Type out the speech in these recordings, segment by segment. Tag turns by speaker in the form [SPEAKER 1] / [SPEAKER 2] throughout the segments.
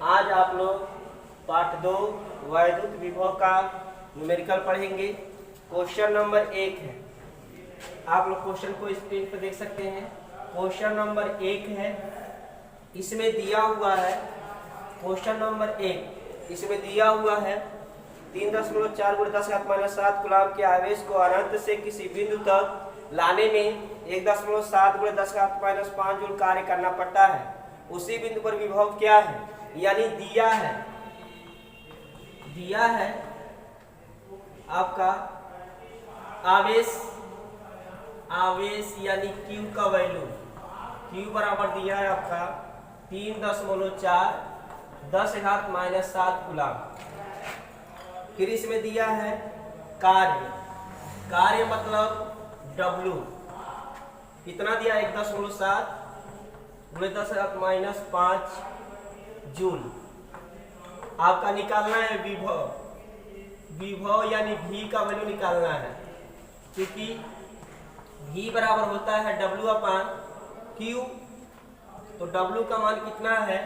[SPEAKER 1] आज आप लोग पाठ 2 वैद्युत विभव का न्यूमेरिकल पढ़ेंगे। क्वेश्चन नंबर 1 है। आप लोग क्वेश्चन को स्क्रीन पर देख सकते हैं। क्वेश्चन नंबर 1 है, इसमें दिया हुआ है क्वेश्चन नंबर 1 इसमें दिया हुआ है 3.4 × 10⁻⁷ कूलाम के आवेश को अनंत से किसी बिंदु तक लाने में 1.7 × 10⁻5 जूल कार्य करना पड़ता है। उसी बिंदु पर विभव क्या है? यानी दिया है आपका आवेश यानी Q का वैल्यू, Q बराबर दिया है आपका 3.4 10⁻⁷ कूलाम। फिर इसमें दिया है कार्य मतलब W कितना दिया? 1.7 × 10⁻5 जूल। आपका निकालना है विभव यानी V का वैल्यू निकालना है, क्योंकि V बराबर होता है W/Q। तो W का मान कितना है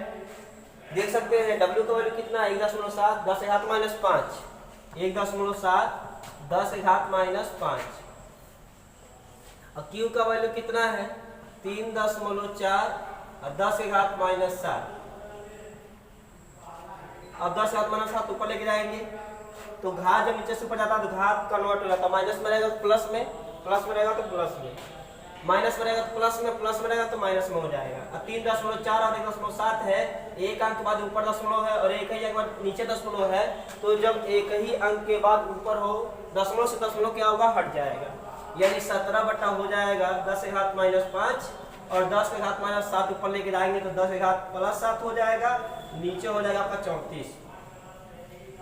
[SPEAKER 1] देख सकते हैं। W का वैल्यू कितना है? 1.7 10⁻5 1.7 10⁻5 और Q का वैल्यू कितना है? 3.4 और 10⁻7। अब 10⁻7 ऊपर लेके जाएंगे तो घात जब नीचे से ऊपर जाता है तो घात कन्वर्ट हो जाता है। माइनस में रहेगा तो प्लस में, प्लस में रहेगा तो प्लस में, माइनस में रहेगा तो प्लस में, प्लस में रहेगा तो माइनस में हो जाएगा। अब 3.4 और 1.7 है, एक अंक के बाद ऊपर दशमलव है और एक ही अंक बाद नीचे दशमलव है। तो जब एक ही अंक के बाद ऊपर हो दशमलव से दशमलव क्या होगा? हट जाएगा, यानी 17 बटा हो जाएगा 10⁻5 और 10⁻7 ऊपर लेके जाएंगे तो 10⁻+7 हो जाएगा, नीचे हो जाएगा आपका 34।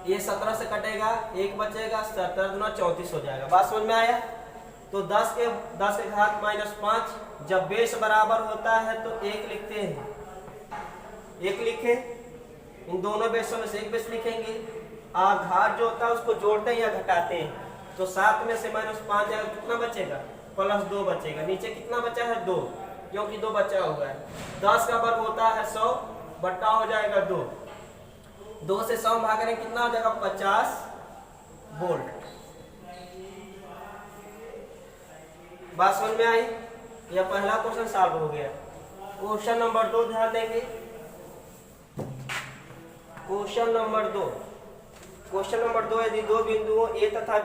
[SPEAKER 1] ये 17 से कटेगा, एक बचेगा, 17 दूना 34 हो जाएगा। बात समझ में आया? तो 10⁻5 जब बेस बराबर होता है तो 1 लिखते हैं, 1 लिखे। इन दोनों बेसों में से एक बेस लिखेंगे। घात जो होता है उसको जोड़ते हैं या घटाते हैं। तो 7 में से -5 जाएगा, कितना बचेगा? +2 बचेगा। नीचे कितना बचा है? 2, क्योंकि 2 बचा हुआ है। 10 का वर्ग होता है 100 बट्टा हो जाएगा 2। 2 से 100 भाग करें कितना हो जाएगा? 50 वोल्ट। बात समझ में आई? यह पहला क्वेश्चन सॉल्व हो गया। क्वेश्चन नंबर 2 ध्यान देंगे। क्वेश्चन नंबर 2 यदि दो बिंदुओं A तथा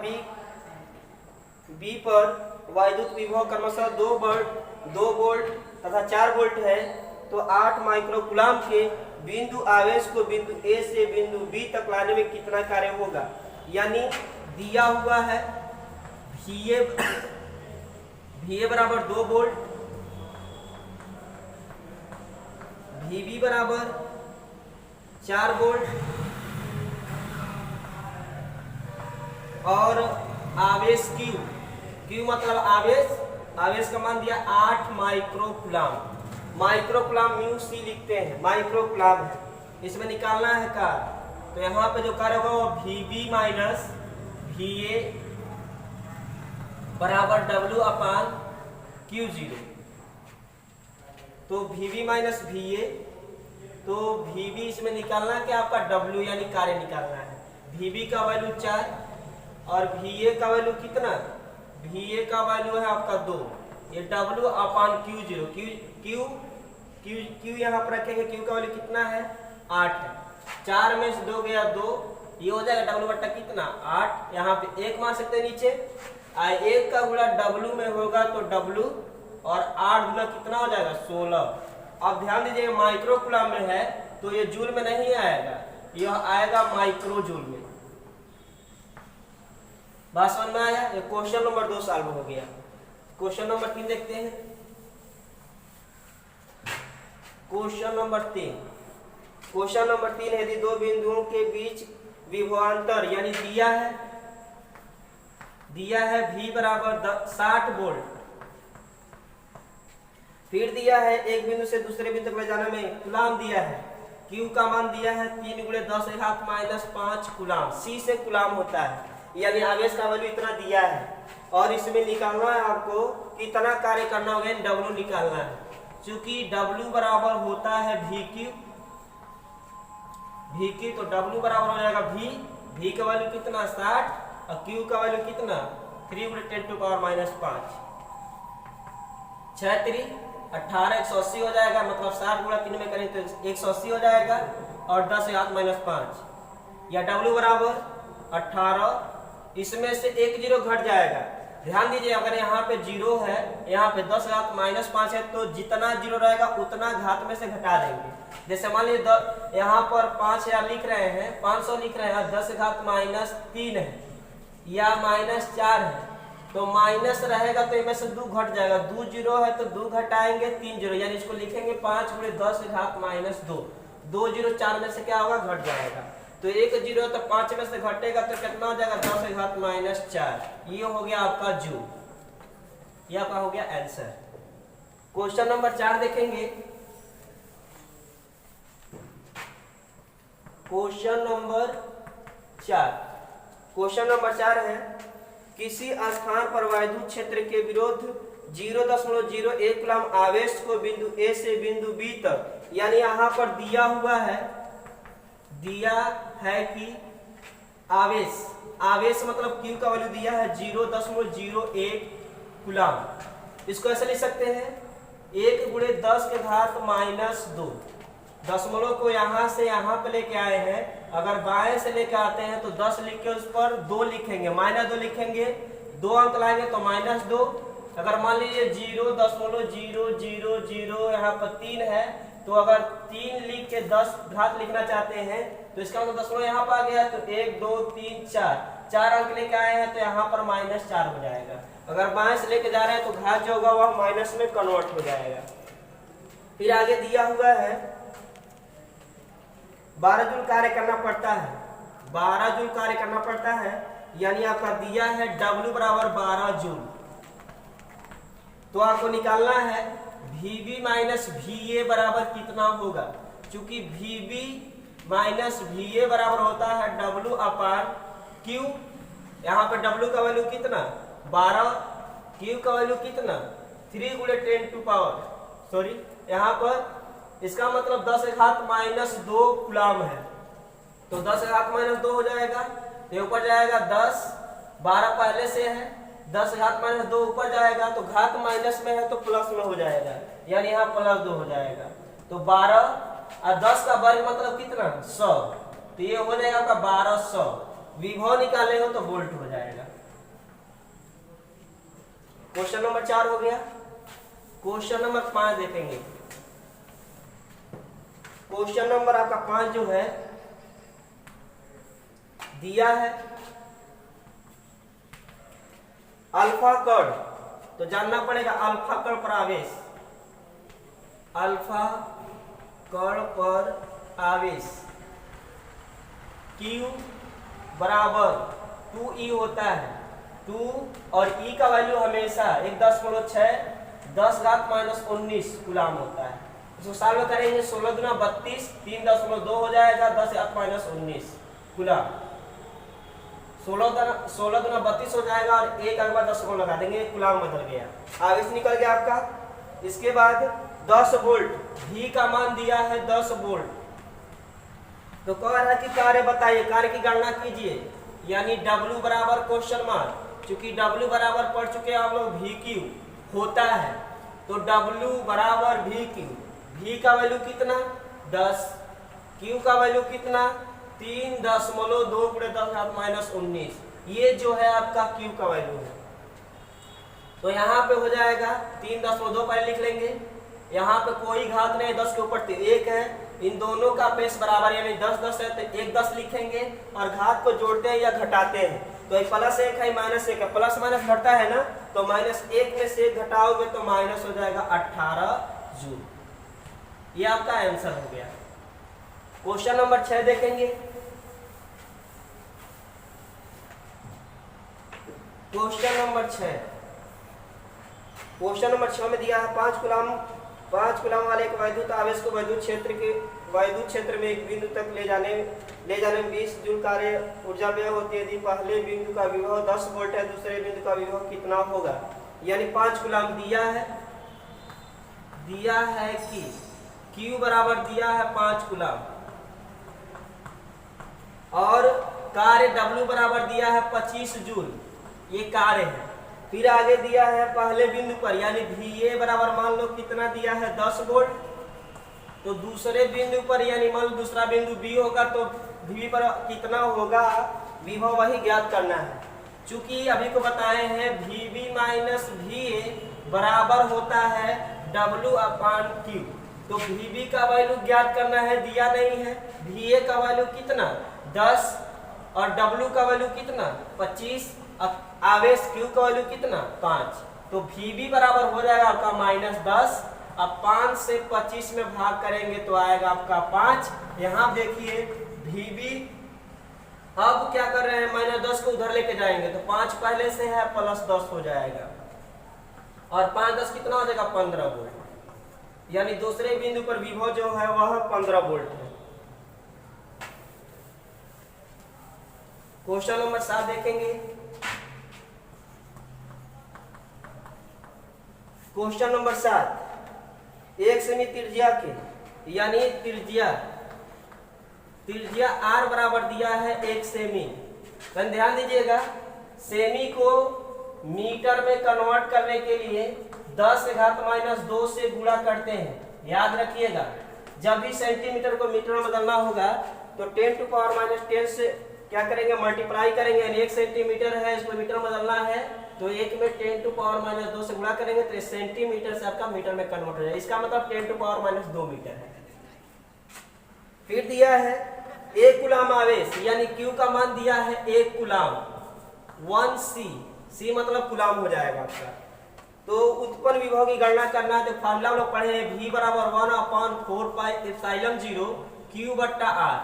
[SPEAKER 1] B पर वैद्युत विभव क्रमशः 2 वोल्ट तथा 4 वोल्ट है तो 8 माइक्रो कूलाम के बिंदु आवेश को बिंदु A से बिंदु B तक लाने में कितना कार्य होगा? यानी दिया हुआ है VA बराबर 2 वोल्ट, VB बराबर 4 वोल्ट और आवेश Q मतलब आवेश का मान दिया 8 micro coulomb. Micro coulomb μc लिखते हैं, माइक्रो कूलाम है। इसमें निकालना है कार्य। तो यहाँ पे जो कार्य होगा वो VB माइनस VA बराबर W/Q0। तो VB माइनस VA, तो VB इसमें निकालना है कि आपका W यानी कार्य निकालना है। VB का वैल्यू 4 और VA का वैल्यू कितना? VA का वैल्यू है आपका 2। ये W/Q0 Q यहाँ पर रखेंगे। Q का वैल्यू कितना है? 8 है। 4 में से 2 गया 2, ये हो जाएगा W बट्टा कितना? 8। यहाँ पे 1 मान सकते हैं नीचे। 1 का गुणा W में होगा तो W और 8 गुना कितना हो जाएगा? 16। अब ध्यान दीजिए माइक्रो कूलाम में है तो ये जूल में नहीं आएगा, यह आएगा माइक्रो जूल में। बात समझ में आया? ये क्वेश्चन नंबर 2 सॉल्व हो गया। क्वेश्चन नंबर 3 देखते हैं। क्वेश्चन नंबर 3 यदि दो बिंदुओं के बीच विभवांतर यानी दिया है V बराबर 60 वोल्ट, फिर दिया है एक बिंदु से दूसरे बिंदु तक ले जाने में कूलाम दिया है। Q का मान दिया है 3 × 10⁻5 कूलाम। C से कूलाम होता है, यानी आवेश का वैल्यू इतना दिया है और इसमें निकालना है आपको कितना कार्य करना होगा, W निकालना है। चूंकि W बराबर होता है VQ वी क्यू, तो डब्ल्यू बराबर हो जाएगा वी का वैल्यू कितना 60 और क्यू का वैल्यू कितना 3 × 10⁻⁵ 6 3 18 180 हो जाएगा, मतलब 60 × 3 में करें तो 180 हो जाएगा और 10⁻⁵ या डब्ल्यू बराबर 18, इसमें से एक जीरो घट जाएगा। ध्यान दीजिए अगर यहाँ पे जीरो है, यहाँ पे 10⁻⁵ है, तो जितना जीरो रहेगा उतना घात में से घटा देंगे। जैसे मान लीजिए यहाँ पर 5000 लिख रहे हैं, 500 लिख रहे हैं, 10⁻³ है या -4 है, तो माइनस रहेगा तो इनमें से 2 घट जाएगा। 2 जीरो है तो 2 घटाएंगे 3 जीरो, यानी इसको लिखेंगे 5 × 10⁻²। 2 जीरो 4 में से क्या होगा घट जाएगा, तो 1 जीरो तो 5 में से घटेगा तो कितना हो जाएगा 10⁻⁴। ये हो गया आपका जूल, ये आपका हो गया आंसर। क्वेश्चन नंबर 4 देखेंगे। क्वेश्चन नंबर 4 है, किसी स्थान पर वैद्युत क्षेत्र के विरुद्ध 0.01 कूलम आवेश को बिंदु ए से बिंदु बी तक, यानी यहाँ पर दिया हुआ है, दिया है कि आवेश मतलब Q का वैल्यू दिया है 0.01 कूलम। इसको ऐसे लिख सकते हैं 1 × 10⁻⁻²। दशमलव को यहाँ से यहाँ पे लेके आए हैं, अगर बाएं से लेके आते हैं तो 10 लिख के उस पर 2 लिखेंगे, -2 लिखेंगे, 2 अंक लाएंगे तो -2। अगर मान लीजिए 0.000 यहाँ पर 3 है, तो अगर 3 लिख के 10 घात लिखना चाहते हैं तो इसका मतलब दशमलव यहाँ पर आ गया, तो 1 2 3 4 अंक लेके आए हैं तो यहाँ पर -4 हो जाएगा। अगर बाएं से लेके जा रहे हैं तो घात जो होगा वह माइनस में कन्वर्ट हो जाएगा। फिर आगे दिया हुआ है 12 जूल कार्य करना पड़ता है, 12 जूल कार्य करना पड़ता है, यानी आपका दिया है W बराबर 12 जूल। तो आपको निकालना है VB माइनस VA बराबर कितना होगा। चूंकि VB माइनस VA बराबर होता है W/Q। यहाँ पे W का वैल्यू कितना 12, Q का वैल्यू कितना 3 × 10⁻²। यहाँ पर इसका मतलब 10⁻⁻² कूलम है, तो 10⁻⁻² हो जाएगा, तो ऊपर जाएगा 10, 12 पहले से है, 10⁻⁻² ऊपर जाएगा तो घात माइनस में है तो प्लस में हो जाएगा, यानी यहाँ +2 हो जाएगा। तो 12 और 10 का वर्ग मतलब कितना 100, तो ये हो जाएगा आपका 1200। विभव निकाले हो तो वोल्ट हो जाएगा। क्वेश्चन नंबर 4 हो गया। क्वेश्चन नंबर 5 देखेंगे। क्वेश्चन नंबर आपका 5 जो है दिया है अल्फा कण, तो जानना पड़ेगा अल्फा कण पर आवेश, अल्फा कण पर आवेश Q बराबर 2E होता है। 2 और E का वैल्यू हमेशा 1.6 10⁻⁻19 कूलम होता है। इसको सॉल्व करेंगे 16 × 32 3.2 हो जाएगा 10⁻⁻19 कूलम। 16 × 32 हो जाएगा और एक अगला 10 को लगा देंगे, कूलम बदल गया, आवेश निकल गया आपका। इसके बाद 10 वोल्ट, V का मान दिया है 10 वोल्ट, तो कह रहा है कि कार्य बताइए, कार्य की गणना कीजिए, यानी W बराबर क्वेश्चन मार्क। चूंकि W बराबर पढ़ चुके हैं आप लोग VQ होता है, तो W बराबर VQ, V का वैल्यू कितना 10, Q का वैल्यू कितना 3.2 × 10⁻⁻19, ये जो है आपका Q का वैल्यू है। तो यहाँ पे हो जाएगा 3.2 पहले लिख लेंगे, यहाँ पे कोई घात नहीं, 10 के ऊपर 1 है, इन दोनों का पेश बराबर यानी 10 है, तो 1 10 लिखेंगे और घात को जोड़ते हैं या घटाते हैं, तो +1 है -1 है, प्लस माइनस घटता है ना, तो -1 में से 1 घटाओगे तो माइनस हो जाएगा 18 जूल। ये आपका आंसर हो गया। क्वेश्चन नंबर 6 देखेंगे। क्वेश्चन नंबर 6 में दिया है 5 कूलम वाले एक वैद्युत आवेश को वैद्युत क्षेत्र में एक बिंदु तक ले जाने में 20 जूल कार्य ऊर्जा व्यय होती है। यदि पहले बिंदु का विभव 10 वोल्ट है, दूसरे बिंदु का विभव कितना होगा। यानी 5 कूलम दिया है कि Q बराबर दिया है 5 कूलम, और कार्य W बराबर दिया है 25 जूल, ये कार्य है। फिर आगे दिया है पहले बिंदु पर यानी VA बराबर मान लो कितना दिया है 10 वोल्ट, तो दूसरे बिंदु पर यानी मान लो दूसरा बिंदु B होगा तो V पर कितना होगा विभव वही ज्ञात करना है। चूंकि अभी को बताए हैं VB माइनस VA बराबर होता है W/Q, तो VB का वैल्यू ज्ञात करना है, दिया नहीं है। VA का वैल्यू कितना 10 और W का वैल्यू कितना 25, आवेश Q का वैल्यू कितना 5, तो VB बराबर हो जाएगा आपका -10। अब 5 से 25 में भाग करेंगे तो आएगा आपका 5। यहाँ देखिए VB अब क्या कर रहे हैं -10 को उधर लेके जाएंगे तो 5 पहले से है +10 हो जाएगा और 5 10 कितना हो जाएगा 15 वोल्ट, यानी दूसरे बिंदु पर विभव जो है वह 15 वोल्ट है। क्वेश्चन नंबर 7 देखेंगे। क्वेश्चन नंबर 7, एक सेमी त्रिज्या के यानी त्रिज्या R बराबर दिया है 1 सेमी। ध्यान दीजिएगा, सेमी को मीटर में कन्वर्ट करने के लिए 10⁻² से गुणा करते हैं। याद रखिएगा, जब भी सेंटीमीटर को मीटर में बदलना होगा तो 10⁻10 से क्या करेंगे मल्टीप्लाई करेंगे, यानी 1 सेंटीमीटर है इसको मीटर में बदलना है तो 1 में 10⁻² से गुणा करेंगे तो सेंटीमीटर से आपका मीटर में कन्वर्ट हो जाएगा। इसका मतलब 10⁻² मीटर है। फिर दिया है 1 कूलाम आवेश यानी Q का मान दिया है 1 कूलाम 1 C मतलब कूलाम हो जाएगा आपका। तो उत्पन्न विभव की गणना करना है तो फार्मूला हम लोग पढ़े हैं V बराबर 1/4πε0 Q/R।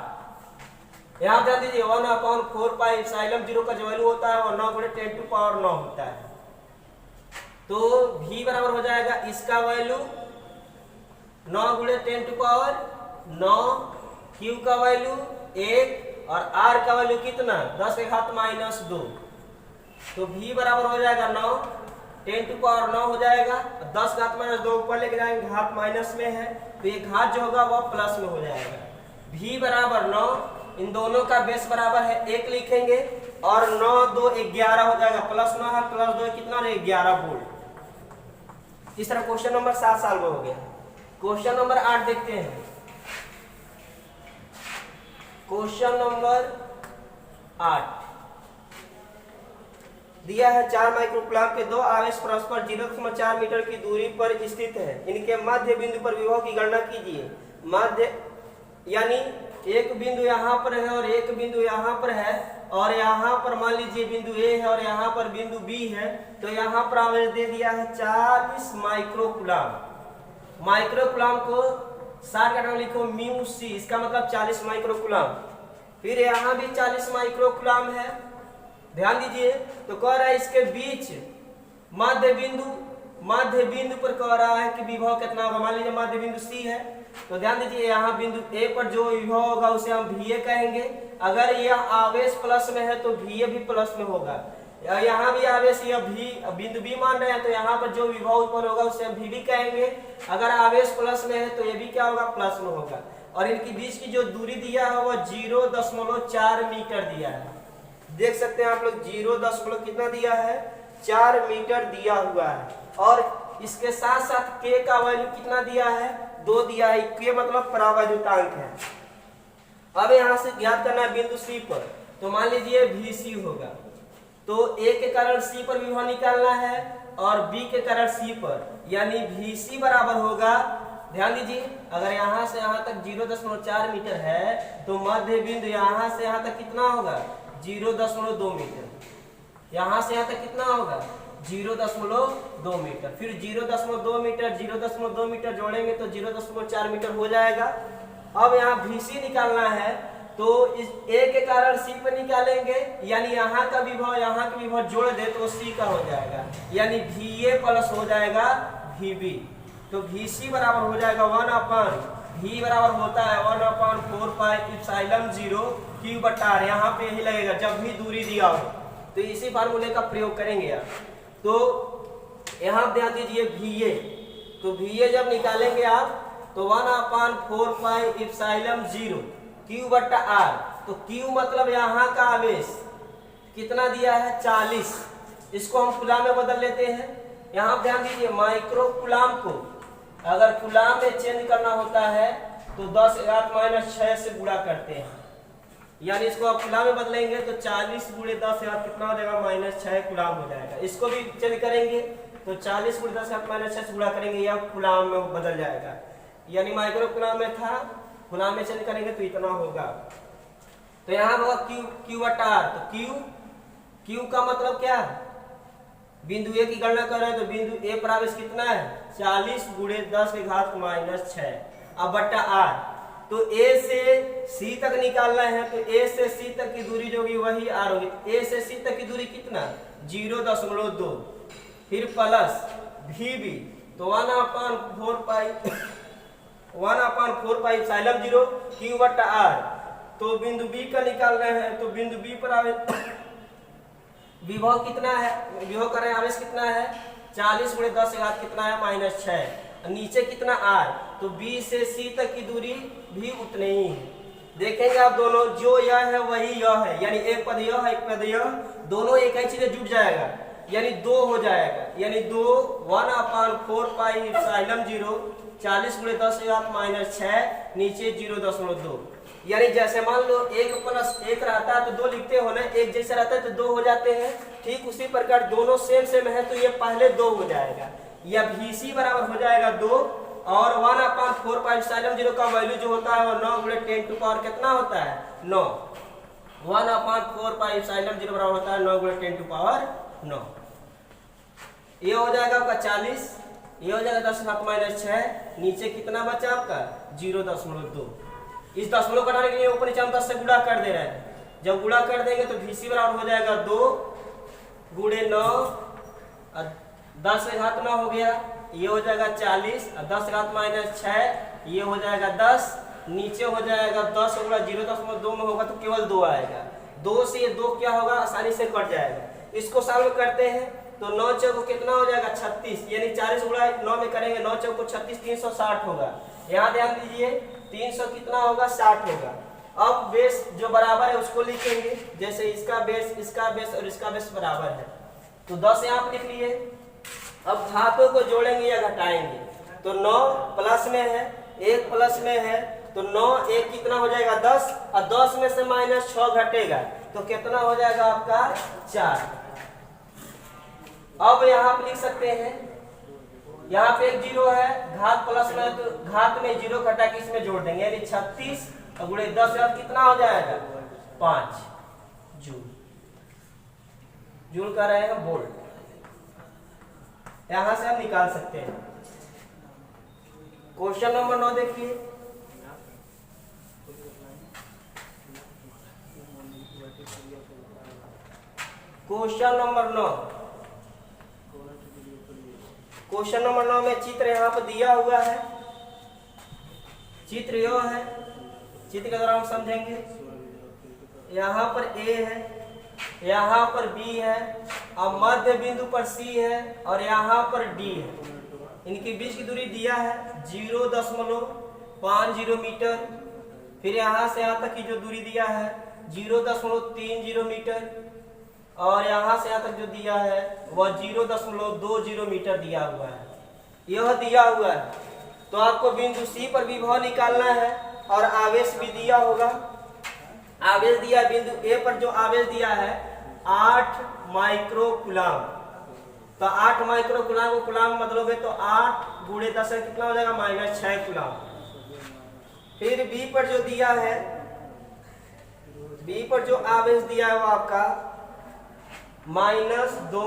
[SPEAKER 1] यहाँ ध्यान दीजिए 1/4πε0 का जो वैल्यू होता है वो 9 × 10⁻9 होता है। तो V बराबर हो जाएगा इसका वैल्यू 9 × 10⁻9, Q का वैल्यू 1 और R का वैल्यू कितना 10⁻²। तो V बराबर हो जाएगा 9, 10⁻9 हो जाएगा, 10⁻², ऊपर लेके जाएंगे घात माइनस में है तो ये घात जो होगा वह प्लस में हो जाएगा। V बराबर 9, इन दोनों का बेस बराबर है 1 लिखेंगे और 9 2 11 हो जाएगा, +9 है +2 कितना 11 वोल्ट। इस तरह क्वेश्चन नंबर 7 सॉल्व हो गया। क्वेश्चन नंबर 8 देखते हैं। क्वेश्चन नंबर 8 दिया है 4 माइक्रोकूलम के 2 आवेश परस्पर 0.4 मीटर की दूरी पर स्थित है। इनके मध्य बिंदु पर विभव की गणना कीजिए। मध्य यानी एक बिंदु यहाँ पर है और एक बिंदु यहाँ पर है और यहाँ पर मान लीजिए बिंदु A है और यहाँ पर बिंदु B है, तो यहाँ पर आवेश दे दिया है 40 माइक्रोकूलम। माइक्रोकूलम को शॉर्टकट में लिखो μc, इसका मतलब 40 माइक्रोकूलम। फिर यहाँ भी 40 माइक्रोकूलम है, ध्यान दीजिए। तो कह रहा है इसके बीच मध्य बिंदु पर कह रहा है कि विभव कितना होगा। मान लीजिए मध्य बिंदु C है तो ध्यान दीजिए यहाँ बिंदु A पर जो विभव होगा उसे हम VA कहेंगे। अगर यह आवेश प्लस में है तो VA भी प्लस में होगा। यहाँ भी आवेश यह बिंदु B मान रहे हैं तो यहाँ पर जो विभव उत्पन्न होगा उसे हम VB कहेंगे। अगर आवेश प्लस में है तो ये भी क्या होगा प्लस में होगा। और इनके बीच की जो दूरी दिया है वह 0.4 मीटर दिया है। देख सकते हैं आप लोग 0. कितना दिया है 4 मीटर दिया हुआ है। और इसके साथ साथ K का वैल्यू कितना दिया है 2 दिया है। K मतलब परावैद्युतांक है। अब यहाँ से ज्ञात करना है बिंदु C पर, तो मान लीजिए VC होगा तो A के कारण C पर विभव निकालना है और B के कारण C पर, यानी VC बराबर होगा। ध्यान दीजिए अगर यहाँ से यहाँ तक 0.4 मीटर है तो मध्य बिंदु यहाँ से यहाँ तक कितना होगा 0.2 मीटर। यहाँ से यहाँ तक कितना होगा 0.2 मीटर। फिर 0.2 मीटर जोड़ेंगे तो 0.4 मीटर हो जाएगा। अब यहाँ VC निकालना है तो इस A के कारण C पर निकालेंगे, यानी यहाँ का विभव जोड़ दे तो C का हो जाएगा, यानी VA प्लस हो जाएगा VB। तो VC बराबर हो जाएगा 1/V बराबर होता है 1/4πε0 Q/R। यहाँ पे यही लगेगा जब भी दूरी दिया हो तो इसी फार्मूले का प्रयोग करेंगे आप। तो यहाँ ध्यान दीजिए VA, तो VA जब निकालेंगे आप तो 1/4πε0 Q बट्टा R। तो Q मतलब यहाँ का आवेश कितना दिया है 40। इसको हम कूलाम में बदल लेते हैं। यहाँ ध्यान दीजिए माइक्रो कूलाम को अगर कूलाम में चेंज करना होता है तो 10⁻⁻6 से गुणा करते हैं, यानी इसको आप कूलाम में बदलेंगे तो 40 × 10⁻⁻ कितना हो जाएगा -6 कूलाम हो जाएगा। इसको भी चेंज करेंगे तो 40 × 10⁻⁻6 से गुणा करेंगे या कूलाम में बदल जाएगा, यानी माइक्रो कूलाम में था कूलाम में चेंज करेंगे तो इतना होगा। तो यहाँ होगा Q बट्टा R। तो Q का मतलब क्या है, बिंदु ए की गणना कर रहे हैं तो बिंदु ए पर आवेश कितना है 40 × 10⁻⁻6। अब बट्टा R, तो A से C तक निकालना है तो A से C तक की दूरी जो होगी वही R होगी। A से C तक की दूरी कितना 0.2, फिर प्लस VB तो 1/4π Q बट्टा R। तो बिंदु B का निकाल रहे हैं तो बिंदु B पर आवेश विभव कितना है, विभव कर रहे हैं आवेश कितना है 40 × 10⁻⁻ कितना है -6। नीचे कितना R, तो B से C तक की दूरी भी उतनी ही है। देखेंगे आप दोनों जो यह है वही यह है, यानी एक पद यह है एक पद यह, दोनों एक ही चीज जुट जाएगा यानी 2 हो जाएगा, यानी 2 1/4π 40 × 10⁻⁻6 नीचे 0.2, यानी जैसे मान लो 1 + 1 रहता है तो 2 लिखते हो ना, एक जैसे रहता है तो 2 हो जाते हैं। ठीक उसी प्रकार दोनों सेम है तो ये पहले 2 हो जाएगा, या VC बराबर हो जाएगा 2 और 1/4π का वैल्यू जो होता है वो 9 × 10⁻⁻ कितना होता है 9। 1/4π बराबर होता है 9 × 10⁻⁹। ये हो जाएगा आपका 40, ये हो जाएगा 10⁻⁻6, नीचे कितना बचा आपका 0.2। इस दशमलव घटाने के लिए ऊपर नीचे हम 10 से गुणा कर दे रहे हैं। जब गुणा कर देंगे तो VC बराबर हो जाएगा 2 × 9, 10⁻⁹ हो गया, ये हो जाएगा 40 और 10⁻⁻6 ये हो जाएगा 10, नीचे हो जाएगा 10 होगा 0.2 में होगा तो केवल 2 आएगा। 2 से ये 2 क्या होगा आसानी से कट जाएगा। इसको सॉल्व करते हैं तो 9 चौको कितना हो जाएगा 36, यानी 40 × 9 में करेंगे 9 चौको 36 360 होगा। यहाँ ध्यान दीजिए 300 कितना होगा 60 होगा। अब बेस जो बराबर है उसको लिखेंगे, जैसे इसका बेस और इसका बेस बराबर है तो 10 यहाँ पे लिख लिए। अब घातों को जोड़ेंगे या घटाएंगे तो 9 प्लस में है 1 प्लस में है तो 9 1 कितना हो जाएगा 10 और 10 में से -6 घटेगा तो कितना हो जाएगा आपका 4। अब यहाँ पे लिख सकते हैं, यहाँ पे एक 0 है, घात प्लस में तो घात में 0 घटा के इसमें जोड़ देंगे यानी 36 और × 10 कितना हो जाएगा 5 जूल। जूल कर रहे हैं वोल्ट, यहां से हम निकाल सकते हैं। क्वेश्चन नंबर 9 देखिए, क्वेश्चन नंबर 9 में चित्र यहाँ पर दिया हुआ है। चित्र यह है, चित्र के द्वारा हम समझेंगे। यहाँ पर A है, यहाँ पर B है और मध्य बिंदु पर C है और यहाँ पर D है। इनके बीच की दूरी दिया है 0.50 मीटर। फिर यहाँ से यहाँ तक की जो दूरी दिया है 0.30 मीटर और यहाँ से यहाँ तक जो दिया है वह 0.20 मीटर दिया हुआ है। यह दिया हुआ है तो आपको बिंदु C पर विभव निकालना है और आवेश भी दिया होगा। आवेश दिया बिंदु A पर जो आवेश दिया है 8 माइक्रो कूलाम, तो 8 माइक्रो कूलाम को कूलाम में बदलोगे तो 8 × 10 कितना हो जाएगा -6 कूलाम। फिर B पर जो दिया है, B पर जो आवेश दिया है वो आपका -2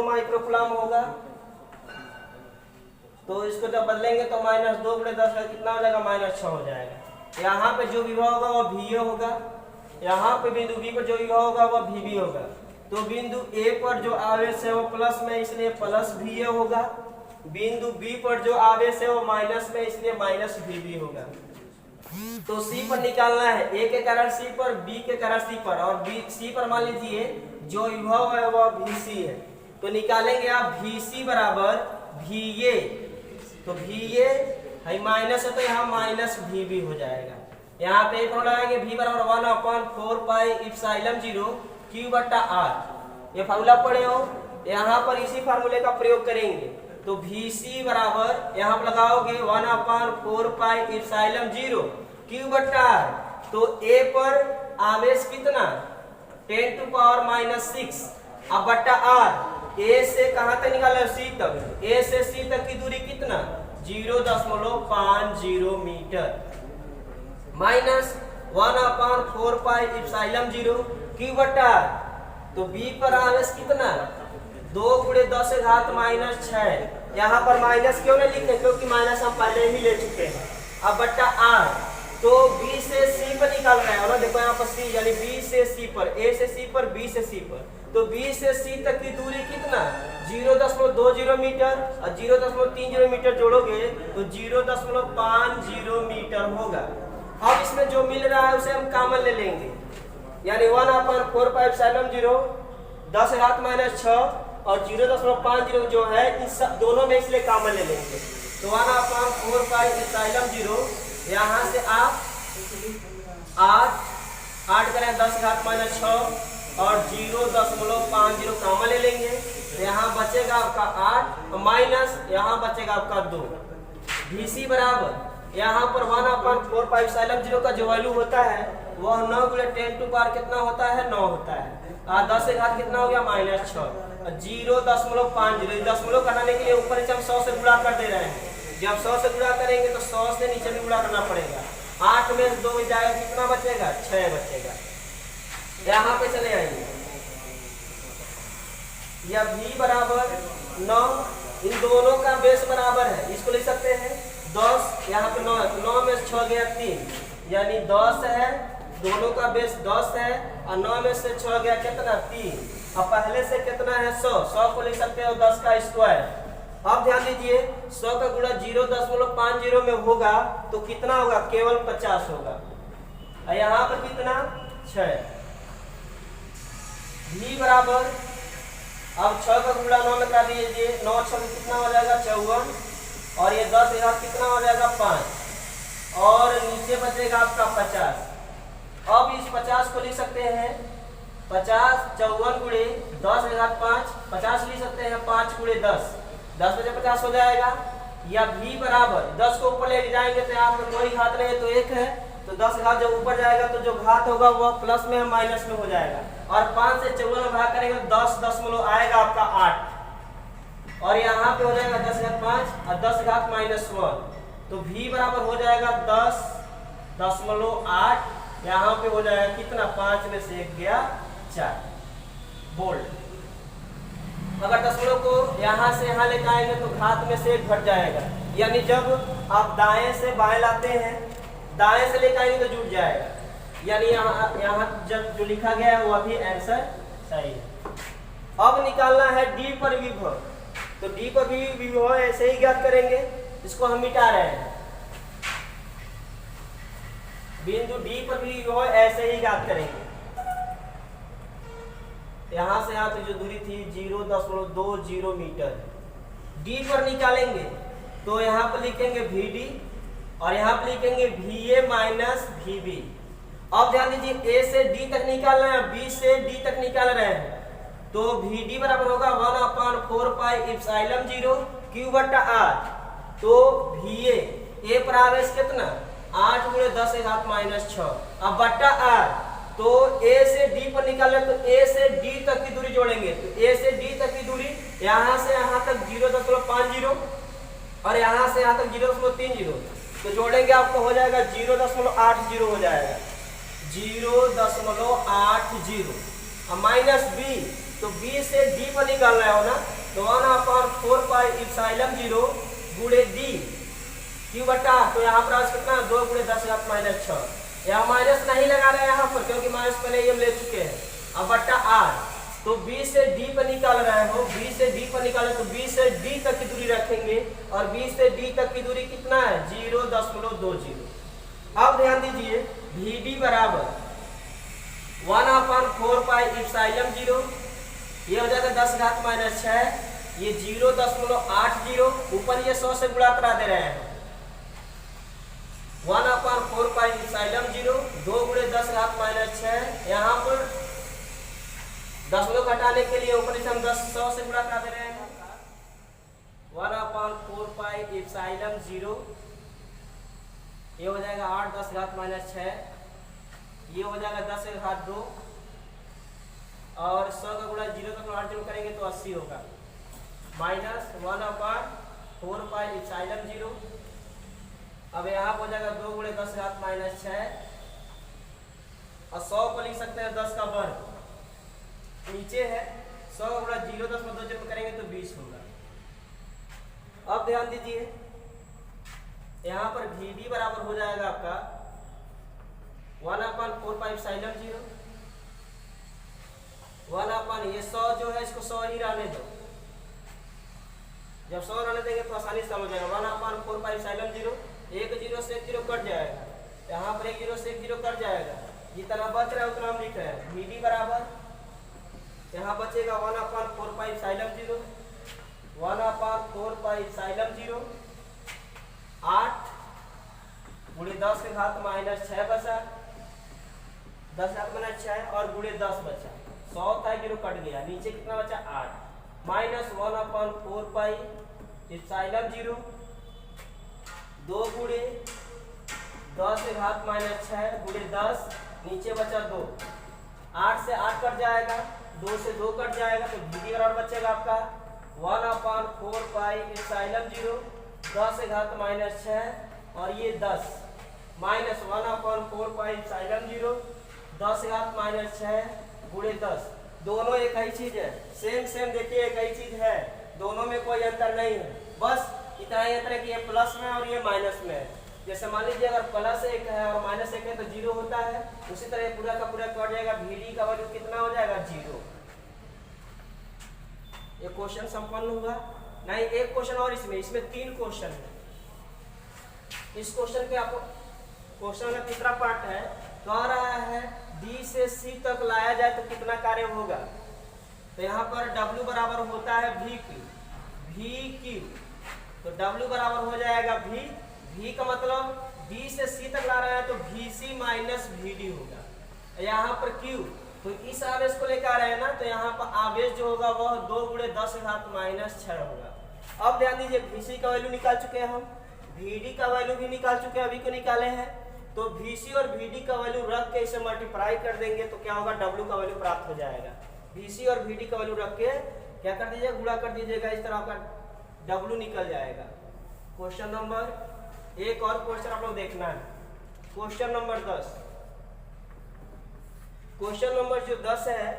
[SPEAKER 1] माइक्रो कूलाम होगा। तो इसको जब बदलेंगे तो -2 × 10 कितना हो जाएगा -6 हो जाएगा। यहाँ पे जो विभव होगा वह VA होगा, यहाँ पे बिंदु B पर जो विभव होगा वह VB होगा। तो बिंदु A पर जो आवेश है वो प्लस में इसलिए प्लस VA होगा, बिंदु B पर जो आवेश है वो माइनस में इसलिए माइनस VB होगा। तो C पर निकालना है, A के कारण C पर, B के कारण C पर, और C पर मान लीजिए जो विभव है वह VC है तो निकालेंगे आप VC बराबर VA, तो VA है माइनस है तो यहाँ माइनस VB हो जाएगा। यहाँ पे एक लगाएंगे V बराबर 1/4 पाई एप्सिलॉन 0 Q बटा R। ये फार्मूला पढ़े हो, यहाँ पर इसी फार्मूले का प्रयोग करेंगे। तो VC बराबर यहाँ पर लगाओगे 1/4 पाई एप्सिलॉन 0 Q बटा R। तो A पर आवेश कितना 10⁻⁻6 अब बटा R। A से कहाँ तक निकाला C तक, A से C तक की दूरी कितना 0.50 metre minus 1/4 pi epsilon 0 Q बटा R। तो B पर आवेश कितना 2 × 10⁻⁻6। यहाँ पर माइनस क्यों नहीं लिखे, क्योंकि माइनस हम पहले ही ले चुके हैं। अब बट्टा R, तो B से C पर निकाल रहे हैं ना, देखो यहाँ पर C यानी B से C पर, A से C पर, B से C पर। तो B से C तक की दूरी कितना 0.20 मीटर और 0.30 मीटर जोड़ोगे तो 0.50 मीटर होगा। अब इसमें जो मिल रहा है उसे हम कॉमन ले लेंगे, यानी 1/4 पाई एप्सिलॉन 0 10⁻⁻6 और 0.50 जो है इस दोनों में इसलिए कॉमन ले लेंगे। तो 1/4 पाई एप्सिलॉन 0 यहाँ से आप 8 करें 10⁻⁻6 और 0.50 कॉमन ले लेंगे। तो यहाँ बचेगा आपका 8 माइनस यहाँ बचेगा आपका 2। VC बराबर यहाँ पर 1/4 पाई एप्सिलॉन 0 का जो वैल्यू होता है वह 9 × 10⁻⁰ कितना होता है 9 होता है। 10 से घात कितना हो गया -6। 0.50 दशमलव घटाने के लिए ऊपर नीचे हम 100 से गुणा कर दे रहे हैं। जब 100 से गुणा करेंगे तो 100 से नीचे भी गुणा करना पड़ेगा। 8 में 2 जाएगा कितना बचेगा 6 बचेगा। यहाँ पे चले आएंगे या V बराबर 9, इन दोनों का बेस बराबर है, इसको लिख सकते हैं 10। यहाँ पे 9 है तो 9 में 6 गया 3 यानी 10 है, दोनों का बेस 10 है और 9 में से 6 गया कितना 3। अब पहले से कितना है 100 को लिख सकते हो 10 का स्क्वायर। अब ध्यान दीजिए 100 का गुणा 0.50 में होगा तो कितना होगा केवल 50 होगा और यहाँ पर कितना 6। V बराबर अब 6 का गुणा 9 में कर दीजिए, 9 6 कितना हो जाएगा 54 और ये 10 कितना हो जाएगा 5 और नीचे बचेगा आपका 50। अब इस 50 को लिख सकते हैं 50 54 × 10⁵5 50 लिख सकते हैं 5 × 10 10 बजे 50 हो जाएगा। या V बराबर 10 को ऊपर ले जाएंगे तो यहाँ पर कोई घात नहीं है तो 1 है, तो 10 घात जब ऊपर जाएगा तो जो घात होगा वह प्लस में माइनस में हो जाएगा और 5 से 54 में भाग करेंगे तो 10 दशमलव आएगा आपका 8 और यहाँ पे हो जाएगा 10⁵5 और 10 घात -1। तो V बराबर हो जाएगा 10.8। यहाँ पे हो जाएगा कितना 5 में से 1 गया 4 वोल्ट। अगर दशमलव को यहाँ से यहाँ लेकर आएंगे तो घात में से 1 घट जाएगा, यानी जब आप दाएं से बाएं लाते हैं दाएं से लेकर आएंगे तो जुड़ जाएगा, यानी यहाँ जब जो लिखा गया है वह भी आंसर सही है। अब निकालना है D पर विभव, तो D पर भी विभव ऐसे ही ज्ञात करेंगे, इसको हम मिटा रहे हैं। बिंदु D पर भी विभव ऐसे ही ज्ञात करेंगे। यहाँ से यहाँ तक जो दूरी थी 0.20 मीटर। D पर निकालेंगे तो यहाँ पर लिखेंगे VD और यहाँ पर लिखेंगे VA माइनस VB। अब ध्यान दीजिए A से D तक निकालना है, B से D तक निकाल रहे हैं, तो VD बराबर होगा 1/4 पाई एप्सिलॉन 0 Q बटा R। तो VA A पर आवेश कितना 8 × 10⁻⁻6 अब बटा R। तो A से D पर निकाले तो A से D तक की दूरी जोड़ेंगे, तो A से D तक की दूरी यहाँ से यहाँ तक 0.50 और यहाँ से यहाँ तक 0.30, तो जोड़ेंगे आपको हो जाएगा 0.80 हो जाएगा 0.80 और माइनस B, तो B से D पर निकाल रहे हो ना, तो 1/4 पाई एप्सिलॉन 0 गुणे D Q बटा, तो यहाँ पर कितना 2 × 10⁻⁻6। यहाँ माइनस नहीं लगा रहे हैं यहाँ पर क्योंकि माइनस पहले ही हम ले चुके हैं। अब बट्टा R, तो B से D पर निकाल रहे हो, B से D पर निकाले तो B से D तक की दूरी रखेंगे और B से D तक की दूरी कितना है 0.20। अब ध्यान दीजिए VD बराबर 1/4 पाई एप्सिलॉन 0 ये हो जाएगा 10 घात माइनस 6, ये 0.80, ऊपर ये 100 से गुणा करा दे रहे हैं 1/4 पाई एप्सिलॉन 0, 2 × 10 घात माइनस 6, यहाँ पर दशमलव घटाने के लिए ऊपर से हम 100 से गुणा करा दे रहे हैं 1/4 पाई एप्सिलॉन 0, ये हो जाएगा 8 10 घात माइनस 6, ये हो जाएगा 10 के घात 2, और 100 का गुणा 0 तक 8 जब करेंगे तो 80 होगा, माइनस 1/4 पाई एप्सिलॉन 0। अब यहाँ हो जाएगा 2 × 10 घात माइनस 6, और 100 को लिख सकते हैं 10 का वर्ग, नीचे है 100 का गुणा 0.2 जब करेंगे तो 20 होगा। अब ध्यान दीजिए यहाँ पर VD बराबर हो जाएगा आपका 1/4 पाई एप्सिलॉन 0, 1/, ये 100 जो है इसको 100 ही रहने दो, जब 100 रहने देंगे तो आसानी से हो जाएगा 1/4 पाई एप्सिलॉन 0, एक 0 से 1 0 कट जाएगा, यहाँ पर 1 0 से 1 0 कट जाएगा, जितना बच रहा है उतना हम लिख रहे हैं। VD बराबर यहाँ बचेगा 1/4 पाई एप्सिलॉन 0, 1/4 पाई एप्सिलॉन 0, 8 × 10 के घात माइनस 6 बचा, 10 घात माइनस 6 और × 10 बचा, 100 था 0 कट गया, नीचे कितना बचा 8, माइनस 1/4 पाई एप्सिलॉन 0, 2 × 10 के घात माइनस 6 × 10, नीचे बचा 2, 8 से 8 कट जाएगा, 2 से 2 कट जाएगा, तो VD बराबर बचेगा आपका 1/4 पाई एप्सिलॉन 0, 10 के घात माइनस 6 और ये 10, माइनस 1/4 पाई एप्सिलॉन 0, 10 के घात माइनस 6 × 10, दोनों एक ही चीज है, सेम देखिए एक ही चीज है, दोनों में कोई अंतर नहीं है, बस इतना ही अंतर है कि ये प्लस में और ये माइनस में है। जैसे मान लीजिए अगर प्लस 1 है और माइनस 1 है तो 0 होता है, उसी तरह पूरा का पूरा कट जाएगा, VD का वैल्यू कितना हो जाएगा 0। ये क्वेश्चन संपन्न हुआ। नहीं, एक क्वेश्चन और इसमें 3 क्वेश्चन है। इस क्वेश्चन के आपको क्वेश्चन का तीसरा पार्ट है, कह रहा है D से C तक लाया जाए तो कितना कार्य होगा। तो यहाँ पर W बराबर होता है VQ, तो W बराबर हो जाएगा V का मतलब D से C तक ला रहा है तो VC माइनस VD होगा। यहाँ पर Q, तो इस आवेश को लेकर आ रहे हैं ना, तो यहाँ पर आवेश जो होगा वह 2 × 10 के घात माइनस 6 होगा। अब ध्यान दीजिए VC का वैल्यू निकाल चुके हैं हम, VD का वैल्यू भी निकाल चुके हैं, अभी को निकाले हैं, तो VC और VD का वैल्यू रख के इसे मल्टीप्लाई कर देंगे तो क्या होगा W का वैल्यू प्राप्त हो जाएगा। VC और VD का वैल्यू रख के क्या कर दीजिएगा, गुणा कर दीजिएगा, इस तरह का W निकल जाएगा। क्वेश्चन नंबर एक और क्वेश्चन आप लोग देखना है, क्वेश्चन नंबर 10। क्वेश्चन नंबर जो 10 है,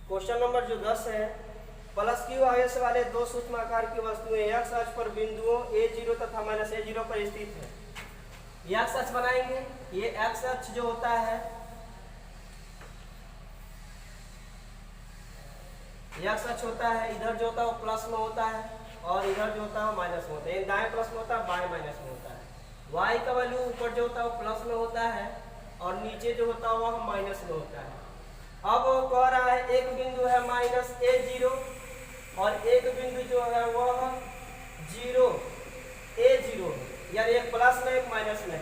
[SPEAKER 1] क्वेश्चन नंबर जो 10 है, प्लस Q आवेश वाले 2 सूक्ष्म आकार की वस्तुएं x अक्ष पर बिंदुओं A0 तथा -A0 पर स्थित है। x अक्ष बनाएंगे, ये x अक्ष जो होता है, x अक्ष होता है, इधर जो होता है वो प्लस में होता है और इधर जो होता है वो माइनस में होता है, दाएं प्लस में होता है, बाएं माइनस में होता है। y का वैल्यू ऊपर जो होता है वो प्लस में होता है और नीचे जो होता है वह माइनस में होता है। अब वो कह रहा है एक बिंदु है -A0 और एक बिंदु जो है वह 0A0 है, यानी एक प्लस में एक माइनस में।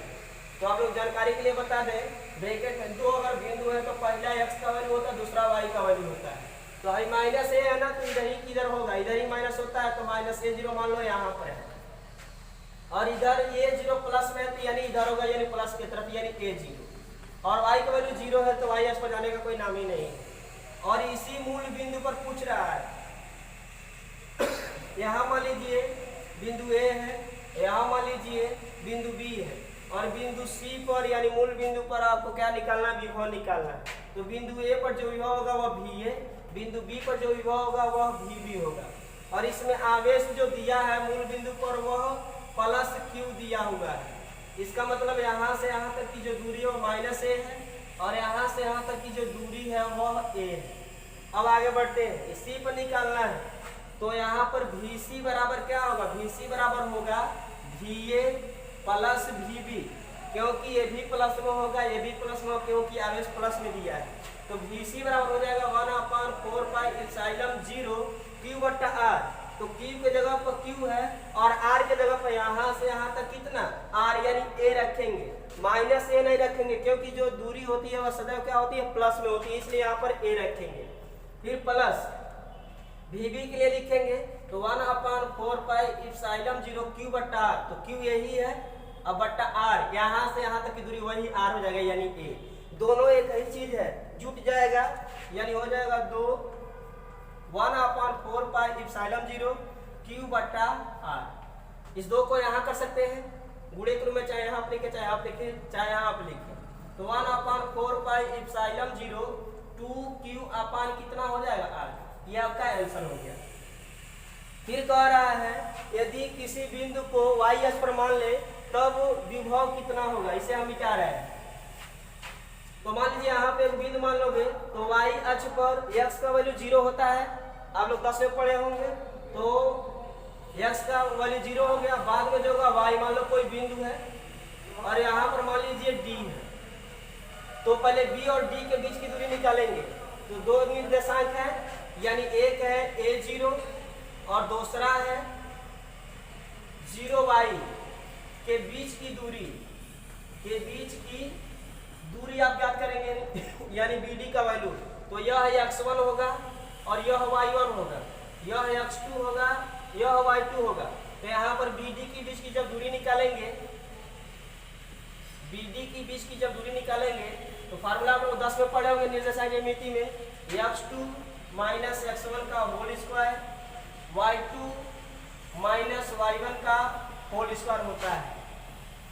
[SPEAKER 1] तो आप लोग जानकारी के लिए बता दें, ब्रैकेट में 2 अगर बिंदु है तो पहला x का वैल्यू होता है, दूसरा y का वैल्यू होता है। तो अभी -A है ना, तो इधर ही किधर होगा, इधर ही माइनस होता है, तो -A0 मान लो यहाँ पर है, और इधर A0 प्लस में है तो यानी इधर होगा, यानी प्लस की तरफ, यानी A0, और y का वैल्यू 0 है तो y अक्ष पर जाने का कोई नाम ही नहीं है। और इसी मूल बिंदु पर पूछ रहा है, यहाँ मान लीजिए बिंदु A है, यहाँ मान लीजिए बिंदु B है, और बिंदु C पर यानी मूल बिंदु पर आपको क्या निकालना है, विभव निकालना है। तो बिंदु A पर जो विभव होगा वह VA, बिंदु B पर जो विभव होगा वह VB होगा, और इसमें आवेश जो दिया है मूल बिंदु पर वह +Q दिया हुआ है। इसका मतलब यहाँ से यहाँ तक की जो दूरी है वो -A है और यहाँ से यहाँ तक की जो दूरी है वह A है। अब आगे बढ़ते हैं, C पर निकालना है, तो यहाँ पर VC बराबर क्या होगा, VC बराबर होगा VA प्लस VB, क्योंकि ये भी प्लस में होगा, ये भी प्लस में होगा, क्योंकि आवेश प्लस में दिया है। तो VC बराबर हो जाएगा 1/4πε0 Q बट्टा R। तो Q के जगह पर Q है और R के जगह पर यहाँ से यहाँ तक कितना R यानी A रखेंगे, माइनस A नहीं रखेंगे क्योंकि जो दूरी होती है वह सदैव क्या होती है प्लस में होती है, इसलिए यहाँ पर A रखेंगे। फिर प्लस VB के लिए लिखेंगे तो 1/4πε0 Q बट्टा R। तो Q यही है अब बट्टा R, यहाँ से यहाँ तक की दूरी वही R हो जाएगा यानी A। दोनों एक ही चीज है, जुट जाएगा यानी हो जाएगा 1/4πε0 Q बट्टा R। इस दो को यहाँ कर सकते हैं गुणे के रूप में, चाहे यहाँ आप लिखे चाहे आप लिखे चाहे यहाँ आप लिखे। तो 1/4πε0 2Q अपान कितना हो जाएगा R, ये आपका आंसर हो गया। फिर कह रहा है यदि किसी बिंदु को y अक्ष पर मान ले तब विभव कितना होगा, इसे हम विचार रहे हैं। तो मान लीजिए यहाँ पे एक बिंदु मान लोगे तो y अक्ष पर x का वैल्यू 0 होता है, आप लोग 10 में पढ़े होंगे। तो x का वैल्यू 0 हो गया, बाद में जो होगा y मान लो कोई बिंदु है और यहाँ पर मान लीजिए d है। तो पहले b और d के बीच की दूरी निकालेंगे तो दो निर्देशांक है यानी एक है a0 और दूसरा है 0y के बीच की दूरी आप याद करेंगे यानी BD का वैल्यू। तो यह है x1 होगा और यह y1 होगा, यह है x2 होगा, यह y2 होगा। तो यहाँ पर BD की बीच की जब दूरी निकालेंगे तो फार्मूला में 10 में पढ़े होंगे निर्देशांक मिति में, x2 माइनस x1 का whole square y2 minus y1 का होल स्क्वायर होता है।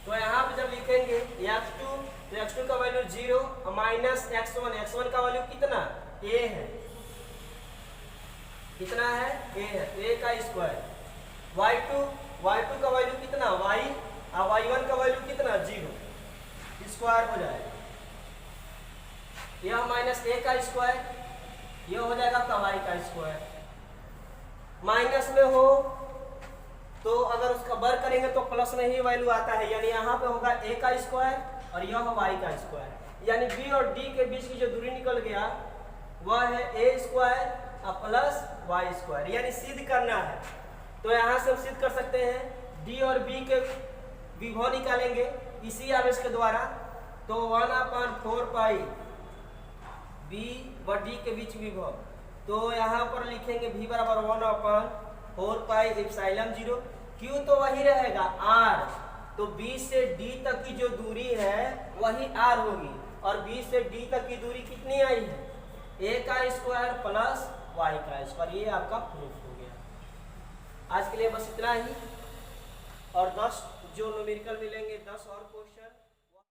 [SPEAKER 1] तो यहाँ पे जब लिखेंगे x2 तो x2 का वैल्यू 0 माइनस x1 का वैल्यू कितना a है, कितना है a है, तो a का स्क्वायर y2 का वैल्यू कितना y और y1 का वैल्यू कितना 0 स्क्वायर हो जाएगा। यह माइनस a का स्क्वायर, यह हो जाएगा आपका y का स्क्वायर। माइनस में हो तो अगर उसका वर्ग करेंगे तो प्लस में ही वैल्यू आता है, यानी यहाँ पे होगा a का स्क्वायर और यह y का स्क्वायर। यानी b और d के बीच की जो दूरी निकल गया वह है a square plus y square, यानी सिद्ध करना है। तो यहाँ से हम सिद्ध कर सकते हैं d और b के विभव निकालेंगे इसी आवेश के द्वारा। तो 1/4π b व d के बीच विभव, तो यहाँ पर लिखेंगे v बराबर 1/4πε0। Q तो वही रहेगा R, तो B से D तक की जो दूरी है वही R होगी और B से D तक की दूरी कितनी आई है a का स्क्वायर प्लस y का स्क्वायर। ये आपका प्रूफ हो गया। आज के लिए बस इतना ही और 10 जो न्यूमेरिकल मिलेंगे 10 और क्वेश्चन